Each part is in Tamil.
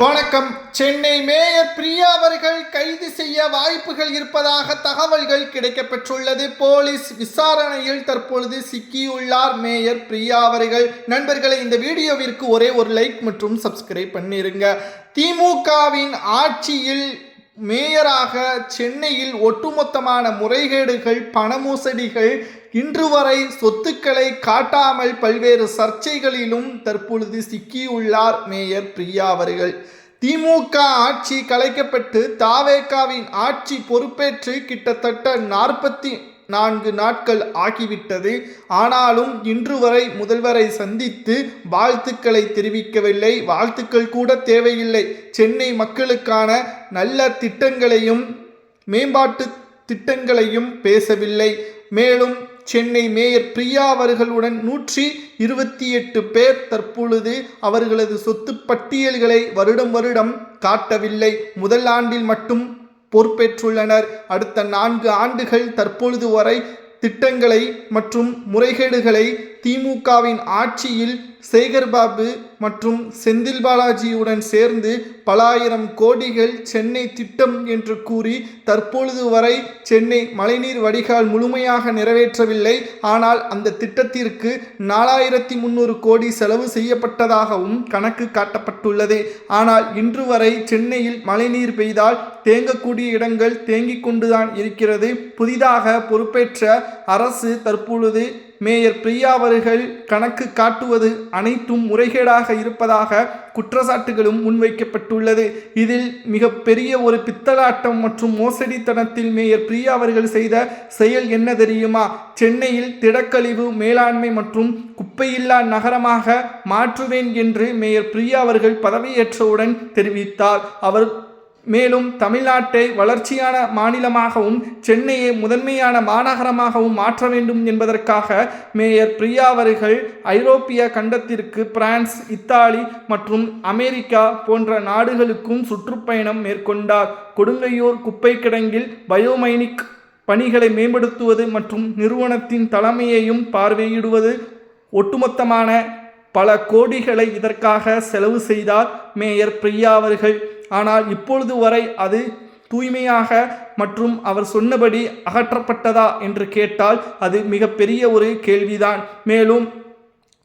வணக்கம். சென்னை மேயர் பிரியா அவர்கள் கைது செய்ய வாய்ப்புகள் இருப்பதாக தகவல்கள் கிடைக்கப்பெற்றுள்ளது. போலீஸ் விசாரணையில் தற்பொழுது சிக்கியுள்ளார் மேயர் பிரியா அவர்கள். நண்பர்களை, இந்த வீடியோவிற்கு ஒரே ஒரு லைக் மற்றும் சப்ஸ்கிரைப் பண்ணிருங்க. திமுகவின் ஆட்சியில் மேயராக சென்னையில் ஒட்டுமொத்தமான முறைகேடுகள், பண மோசடிகள், இன்று வரை சொத்துக்களை காட்டாமல் பல்வேறு சர்ச்சைகளிலும் தற்பொழுது சிக்கியுள்ளார் மேயர் பிரியா அவர்கள். திமுக ஆட்சி கலைக்கப்பட்டு தாவேகாவின் ஆட்சி பொறுப்பேற்று கிட்டத்தட்ட 44 நாட்கள் ஆகிவிட்டது. ஆனாலும் இன்று வரை முதல்வரை சந்தித்து வாழ்த்துக்களை தெரிவிக்கவில்லை. வாழ்த்துக்கள் கூட தேவையில்லை. சென்னை மக்களுக்கான நல்ல திட்டங்களையும் மேம்பாட்டு திட்டங்களையும் பேசவில்லை. மேலும் சென்னை மேயர் பிரியா அவர்களுடன் 128 பேர் தற்பொழுது அவர்களது சொத்து பட்டியல்களை வருடம் காட்டவில்லை. முதல் ஆண்டில் மட்டும் பொறுப்பேற்றுள்ளனர். அடுத்த 4 ஆண்டுகள் தற்பொழுது வரை திட்டங்களை மற்றும் முறைகேடுகளை திமுகவின் ஆட்சியில் சேகர்பாபு மற்றும் செந்தில் பாலாஜியுடன் சேர்ந்து பல ஆயிரம் கோடிகள் சென்னை திட்டம் என்று கூறி தற்பொழுது வரை சென்னை மழைநீர் வடிகால் முழுமையாக நிறைவேற்றவில்லை. ஆனால் அந்த திட்டத்திற்கு 4300 கோடி செலவு செய்யப்பட்டதாகவும் கணக்கு காட்டப்பட்டுள்ளது. ஆனால் இன்று வரை சென்னையில் மழைநீர் பெய்தால் தேங்கக்கூடிய இடங்கள் தேங்கிக் கொண்டுதான் இருக்கிறது. புதிதாக பொறுப்பேற்ற அரசு தற்பொழுது மேயர் பிரியா அவர்கள் கணக்கு காட்டுவது அனைத்தும் முறைகேடாக இருப்பதாக குற்றச்சாட்டுகளும் முன்வைக்கப்பட்டுள்ளது. இதில் மிகப்பெரிய ஒரு பித்தலாட்டம் மற்றும் மோசடித்தனத்தில் மேயர் பிரியா அவர்கள் செய்த செயல் என்ன தெரியுமா? சென்னையில் திடக்கழிவு மேலாண்மை மற்றும் குப்பையில்லா நகரமாக மாற்றுவேன் என்று மேயர் பிரியா அவர்கள் பதவியேற்றவுடன் தெரிவித்தார். அவர் மேலும் தமிழ்நாட்டை வளர்ச்சியான மாநிலமாகவும் சென்னையை முதன்மையான மாநகரமாகவும் மாற்ற வேண்டும் என்பதற்காக மேயர் பிரியா அவர்கள் ஐரோப்பிய கண்டத்திற்கு பிரான்ஸ், இத்தாலி மற்றும் அமெரிக்கா போன்ற நாடுகளுக்கும் சுற்றுப்பயணம் மேற்கொண்டார். கொடுங்கையூர் குப்பை கிடங்கில் பயோமைனிக் பணிகளை மேம்படுத்துவது மற்றும் நிறுவனத்தின் தலைமையையும் பார்வையிடுவது, ஒட்டுமொத்தமான பல கோடிகளை இதற்காக செலவு செய்தார் மேயர் பிரியா அவர்கள். ஆனால் இப்பொழுது வரை அது தூய்மையாக மற்றும் அவர் சொன்னபடி அகற்றப்பட்டதா என்று கேட்டால் அது மிகப்பெரிய ஒரு கேள்விதான். மேலும்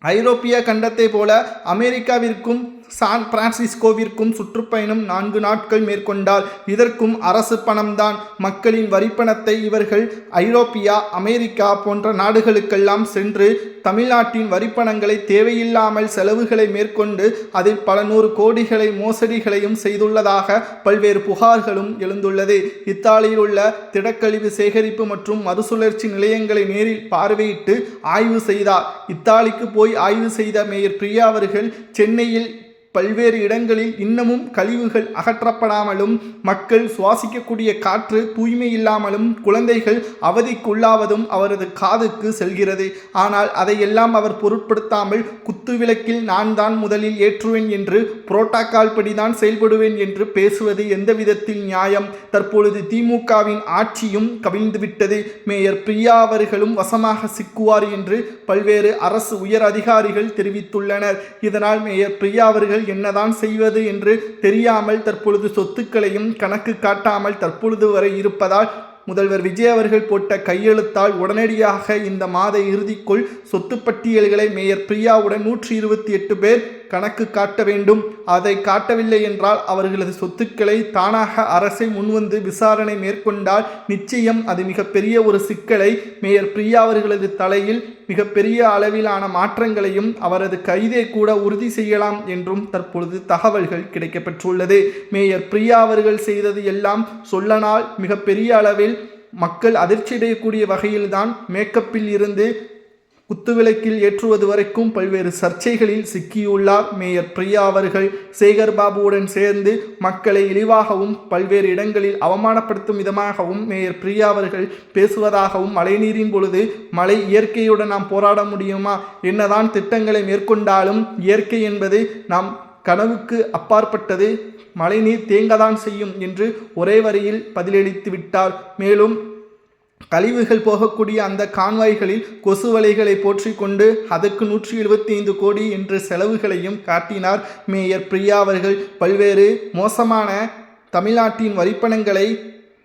ஐரோப்பிய கண்டத்தை போல அமெரிக்காவிற்கும் சான் பிரான்சிஸ்கோவிற்கும் சுற்றுப்பயணம் 4 நாட்கள் மேற்கொண்டார். இதற்கும் அரசு பணம்தான். மக்களின் வரிப்பணத்தை இவர்கள் ஐரோப்பியா, அமெரிக்கா போன்ற நாடுகளுக்கெல்லாம் சென்று தமிழ்நாட்டின் வரிப்பணங்களை தேவையில்லாமல் செலவுகளை மேற்கொண்டு அதில் பல 100 கோடிகளை மோசடிகளையும் செய்துள்ளதாக பல்வேறு புகார்களும் எழுந்துள்ளது. இத்தாலியில் உள்ள திடக்கழிவு சேகரிப்பு மற்றும் மறுசுழற்சி நிலையங்களை நேரில் பார்வையிட்டு ஆய்வு செய்தார். இத்தாலிக்கு போய் ஆய்வு செய்த மேயர் பிரியா அவர்கள் சென்னையில் பல்வேறு இடங்களில் இன்னமும் கழிவுகள் அகற்றப்படாமலும், மக்கள் சுவாசிக்கக்கூடிய காற்று தூய்மை இல்லாமலும், குழந்தைகள் அவதிக்குள்ளாவதும் அவரது காதுக்கு செல்கிறது. ஆனால் அதையெல்லாம் அவர் பொருட்படுத்தாமல் குத்துவிளக்கில் நான் தான் முதலில் ஏற்றுவேன் என்று, புரோட்டோகால் படிதான் செயல்படுவேன் என்று பேசுவது எந்த விதத்தில் நியாயம்? தற்பொழுது திமுகவின் ஆட்சியும் கவிழ்ந்துவிட்டது. மேயர் பிரியா அவர்களும் வசமாக சிக்குவார் என்று பல்வேறு அரசு உயர் அதிகாரிகள் தெரிவித்துள்ளனர். இதனால் மேயர் பிரியா அவர்கள் என்னதான் செய்வது என்று தெரியாமல் தற்பொழுது சொத்துக்களையும் கணக்கு காட்டாமல் தற்பொழுது வரை இருப்பதால் முதல்வர் விஜய் அவர்கள் போட்ட கையெழுத்தால் உடனடியாக இந்த மாத இறுதிக்குள் சொத்து பட்டியல்களை மேயர் பிரியாவுடன் 128 பேர் கணக்கு காட்ட வேண்டும். அதை காட்டவில்லை என்றால் அவர்களது சொத்துக்களை தானாக அரசை முன்வந்து விசாரணை மேற்கொண்டால் நிச்சயம் அது மிகப்பெரிய ஒரு சிக்கலை, மேயர் பிரியா அவர்களது தலையில் மிகப்பெரிய அளவிலான மாற்றங்களையும் அவரது கைதை கூட உறுதி செய்யலாம் என்றும் தற்பொழுது தகவல்கள் கிடைக்கப்பெற்றுள்ளது. மேயர் பிரியா அவர்கள் செய்தது எல்லாம் சொல்லனால் மிகப்பெரிய அளவில் மக்கள் அதிர்ச்சியடையக்கூடிய வகையில்தான். மேக்கப்பில் இருந்து குத்துவிளக்கில் ஏற்றுவது வரைக்கும் பல்வேறு சர்ச்சைகளில் சிக்கியுள்ளார் மேயர் பிரியா அவர்கள். சேகர்பாபுவுடன் சேர்ந்து மக்களை இழிவாகவும் பல்வேறு இடங்களில் அவமானப்படுத்தும் விதமாகவும் மேயர் பிரியா அவர்கள் பேசுவதாகவும், மழைநீரின் பொழுது மழை இயற்கையுடன் நாம் போராட முடியுமா? என்னதான் திட்டங்களை மேற்கொண்டாலும் இயற்கை என்பது நாம் கனவுக்கு அப்பாற்பட்டது. மழைநீர் தேங்கதான் செய்யும் என்று ஒரே வரியில் பதிலளித்து விட்டார். மேலும் கழிவுகள் போகக்கூடிய அந்த கான்வாய்களில் கொசு வலைகளை போற்றி கொண்டு அதற்கு 175 கோடி என்ற செலவுகளையும் காட்டினார் மேயர் பிரியா அவர்கள். பல்வேறு மோசமான தமிழ்நாட்டின் வரிப்பணங்களை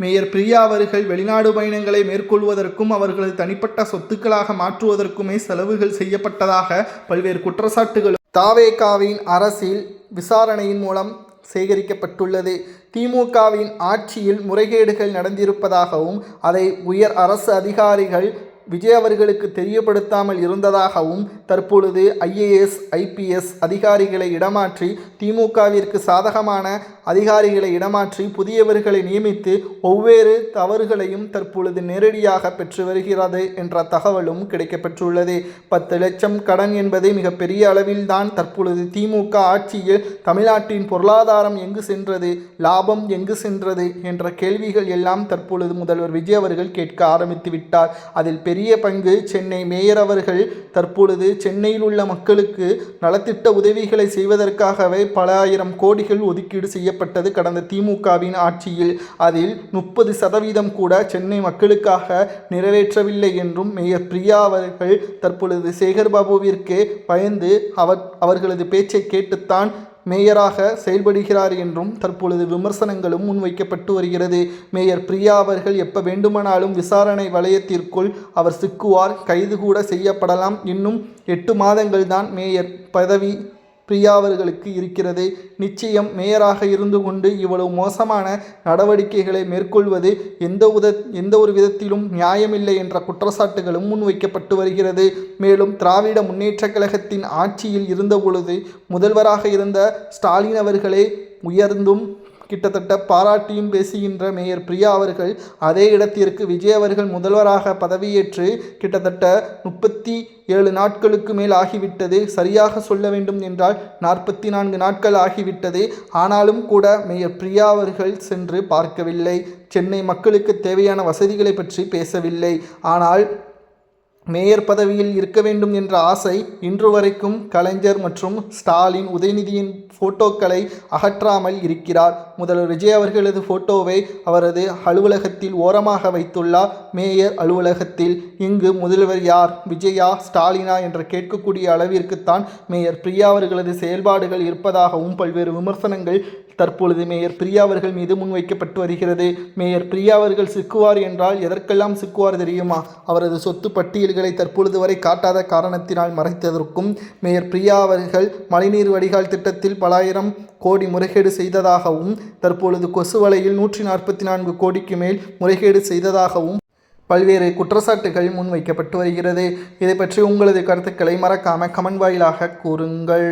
மேயர் பிரியா அவர்கள் வெளிநாடு பயணங்களை மேற்கொள்வதற்கும் அவர்களது தனிப்பட்ட சொத்துக்களாக மாற்றுவதற்குமே செலவுகள் செய்யப்பட்டதாக பல்வேறு குற்றச்சாட்டுகள் தாவேகாவின் அரசில் விசாரணையின் மூலம் சேகரிக்கப்பட்டுள்ளது. திமுகவின் ஆட்சியில் முறைகேடுகள் நடந்திருப்பதாகவும் அதை உயர் அரசு அதிகாரிகள் விஜய் அவர்களுக்கு தெரியப்படுத்தாமல் இருந்ததாகவும் தற்பொழுது IAS IPS அதிகாரிகளை இடமாற்றி திமுகவிற்கு சாதகமான அதிகாரிகளை இடமாற்றி புதியவர்களை நியமித்து ஒவ்வொரு தவறுகளையும் தற்பொழுது நேரடியாக பெற்று வருகிறது என்ற தகவலும் கிடைக்கப்பெற்றுள்ளது. 10 லட்சம் கடன் என்பது மிகப்பெரிய அளவில்தான் தற்பொழுது திமுக ஆட்சியில் தமிழ்நாட்டின் பொருளாதாரம் எங்கு சென்றது, லாபம் எங்கு சென்றது என்ற கேள்விகள் எல்லாம் தற்பொழுது முதல்வர் விஜய் அவர்கள் கேட்க ஆரம்பித்து விட்டார். அதில் பெரிய பங்கு சென்னை மேயர் அவர்கள் தற்பொழுது சென்னையில் உள்ள மக்களுக்கு நலத்திட்ட உதவிகளை செய்வதற்காகவே பல ஆயிரம் கோடிகள் ஒதுக்கீடு செய்யப்பட்டது கடந்த திமுகவின் ஆட்சியில். அதில் 30% கூட சென்னை மக்களுக்காக நிறைவேற்றவில்லை என்றும் மேயர் பிரியா அவர்கள் தற்பொழுது சேகர்பாபுவிற்கு பயந்து அவர்களது பேச்சை கேட்டுத்தான் மேயராக செயல்படுகிறார் என்றும் தற்பொழுது விமர்சனங்களும் முன்வைக்கப்பட்டு வருகிறது. மேயர் பிரியா அவர்கள் எப்ப வேண்டுமானாலும் விசாரணை வளையத்திற்குள் அவர் சிக்குவார், கைது கூட செய்யப்படலாம். இன்னும் 8 மாதங்கள் தான் மேயர் பதவி பிரியா அவர்களுக்கு இருக்கிறது. நிச்சயம் மேயராக இருந்து கொண்டு இவ்வளவு மோசமான நடவடிக்கைகளை மேற்கொள்வது எந்த ஒரு விதத்திலும் நியாயமில்லை என்ற குற்றச்சாட்டுகளும் முன்வைக்கப்பட்டு வருகிறது. மேலும் திராவிட முன்னேற்ற கழகத்தின் ஆட்சியில் இருந்த பொழுது முதல்வராக இருந்த ஸ்டாலின் அவர்களே உயர்ந்தும் கிட்டத்தட்ட பாராட்டியும் பேசுகின்ற மேயர் பிரியா அவர்கள் அதே இடத்திற்கு விஜய் அவர்கள் முதல்வராக பதவியேற்று கிட்டத்தட்ட 37 நாட்களுக்கு மேல் ஆகிவிட்டது. சரியாக சொல்ல வேண்டும் என்றால் 44 நாட்கள் ஆகிவிட்டது. ஆனாலும் கூட மேயர் பிரியா அவர்கள் சென்று பார்க்கவில்லை. சென்னை மக்களுக்கு தேவையான வசதிகளை பற்றி பேசவில்லை. ஆனால் மேயர் பதவியில் இருக்க வேண்டும் என்ற ஆசை இன்று வரைக்கும் கலைஞர் மற்றும் ஸ்டாலின் உதயநிதியின் போட்டோக்களை அகற்றாமல் இருக்கிறார். முதல்வர் விஜய் அவர்களது போட்டோவை அவரது அலுவலகத்தில் ஓரமாக வைத்துள்ளார். மேயர் அலுவலகத்தில் இங்கு முதல்வர் யார், விஜயா ஸ்டாலினா என்று கேட்கக்கூடிய அளவிற்குத்தான் மேயர் பிரியா அவர்களது செயல்பாடுகள் இருப்பதாகவும் பல்வேறு விமர்சனங்கள் தற்பொழுது மேயர் பிரியா அவர்கள் மீது முன்வைக்கப்பட்டு வருகிறது. மேயர் பிரியா அவர்கள் சிக்குவார் என்றால் எதற்கெல்லாம் சிக்குவார் தெரியுமா? அவரது சொத்து பட்டியல்களை தற்பொழுது வரை காட்டாத காரணத்தினால் மறைத்ததற்கும், மேயர் பிரியா அவர்கள் மழைநீர் வடிகால் திட்டத்தில் பல ஆயிரம் கோடி முறைகேடு செய்ததாகவும் தற்பொழுது கொசுவலையில் 144 கோடிக்கு மேல் முறைகேடு செய்ததாகவும் பல்வேறு குற்றச்சாட்டுகள் முன்வைக்கப்பட்டு வருகிறது. இதை பற்றி உங்களது கருத்துக்களை மறக்காம கமெண்ட் வாயிலாக கூறுங்கள்.